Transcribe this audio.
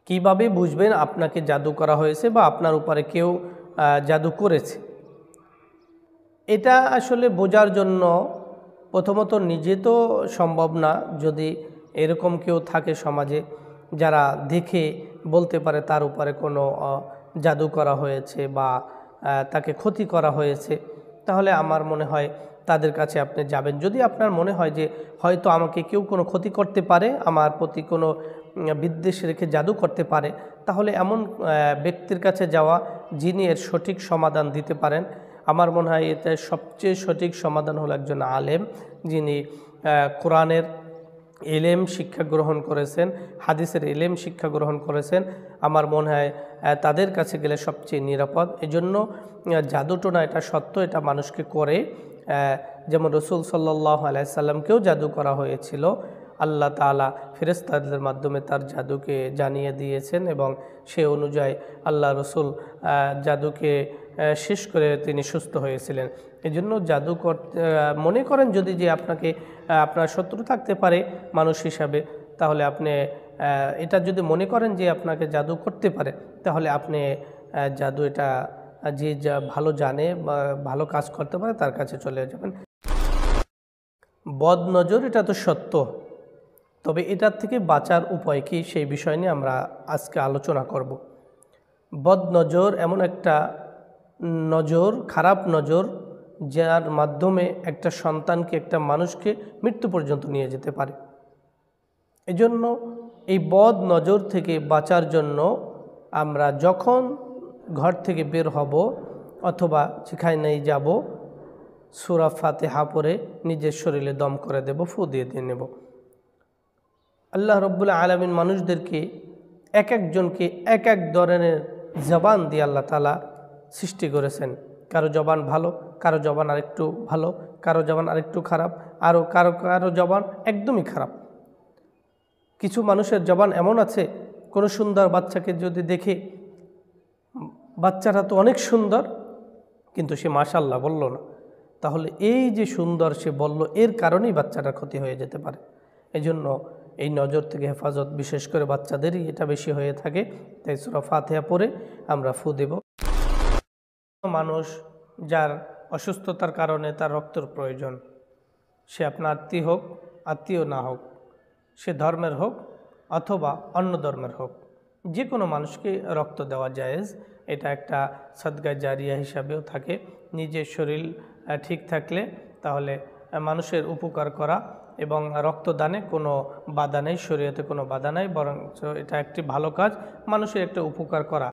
কিভাবে বুঝবেন আপনাকে জাদু করা হয়েছে বা আপনার উপরে কেউ জাদু করেছে? এটা আসলে বোঝার জন্য প্রথমত নিজে তো সম্ভব না, যদি এরকম কেউ থাকে সমাজে যারা দেখে বলতে পারে তার উপরে কোনো জাদু করা হয়েছে বা তাকে ক্ষতি করা হয়েছে, তাহলে আমার মনে হয় তাদের কাছে আপনি যাবেন। যদি আপনার মনে হয় যে হয়তো আমাকে কেউ কোনো ক্ষতি করতে পারে, আমার প্রতি কোনো বিদ্বেষ রেখে জাদু করতে পারে, তাহলে এমন ব্যক্তির কাছে যাওয়া যিনি এর সঠিক সমাধান দিতে পারেন। আমার মনে হয় এতে সবচেয়ে সঠিক সমাধান হলো একজন আলেম, যিনি কোরআনের এলেম শিক্ষা গ্রহণ করেছেন, হাদিসের এলেম শিক্ষা গ্রহণ করেছেন। আমার মনে হয় তাদের কাছে গেলে সবচেয়ে নিরাপদ। এজন্য জাদুটোনা এটা সত্য, এটা মানুষকে করে। যেমন রসুল সাল্লাল্লাহু আলাইহি সাল্লামকেও জাদু করা হয়েছিল। আল্লাহ তাআলা ফেরেশতাদের মাধ্যমে তার জাদুকে জানিয়ে দিয়েছেন এবং সে অনুযায়ী আল্লাহ রসুল জাদুকে শেষ করে তিনি সুস্থ হয়েছিলেন। এজন্য জাদু করতে মনে করেন যদি যে আপনাকে আপনার শত্রু থাকতে পারে মানুষ হিসাবে, তাহলে আপনি এটা যদি মনে করেন যে আপনাকে জাদু করতে পারে, তাহলে আপনি জাদু এটা যে যা ভালো জানে বা ভালো কাজ করতে পারে তার কাছে চলে যাবেন। বদ নজর এটা তো সত্য, তবে এটার থেকে বাঁচার উপায় কি সেই বিষয় নিয়ে আমরা আজকে আলোচনা করব। বদ নজর এমন একটা নজর, খারাপ নজর, যার মাধ্যমে একটা সন্তানকে, একটা মানুষকে মৃত্যু পর্যন্ত নিয়ে যেতে পারে। এজন্য এই বদ নজর থেকে বাঁচার জন্য আমরা যখন ঘর থেকে বের হব অথবা যেখানেই যাব, সূরা ফাতিহা পড়ে নিজের শরীরে দম করে দেব, ফু দিয়ে নেব। আল্লাহ রাব্বুল আলামিন মানুষদেরকে এক একজনকে এক এক ধরনের জবান দিয়ে আল্লাহ তাআলা সৃষ্টি করেছেন। কারো জবান ভালো, কারো জবান আরেকটু ভালো, কারো জবান আরেকটু খারাপ, আরও কারো জবান একদমই খারাপ। কিছু মানুষের জবান এমন আছে, কোনো সুন্দর বাচ্চাকে যদি দেখে, বাচ্চাটা তো অনেক সুন্দর কিন্তু সে মাশাআল্লাহ বলল না, তাহলে এই যে সুন্দর সে বলল এর কারণেই বাচ্চাটার ক্ষতি হয়ে যেতে পারে। এজন্য এই নজর থেকে হেফাজত বিশেষ করে বাচ্চাদেরই এটা বেশি হয়ে থাকে। তাই সূরা ফাতিহা পড়ে আমরা ফু দেব। মানুষ যার অসুস্থতার কারণে তার রক্তের প্রয়োজন, সে আপনার আত্মীয় হোক, আত্মীয় না হোক, সে ধর্মের হোক অথবা অন্য ধর্মের হোক, যে কোনো মানুষকে রক্ত দেওয়া জায়েজ। এটা একটা সাদকা জারিয়া হিসাবেও থাকে। নিজের শরীর ঠিক থাকলে তাহলে মানুষের উপকার করা এবং রক্তদানে কোনো বাধা নেই, শরীয়তে কোনো বাধা নেই, বরং এটা একটি ভালো কাজ, মানুষের একটা উপকার করা।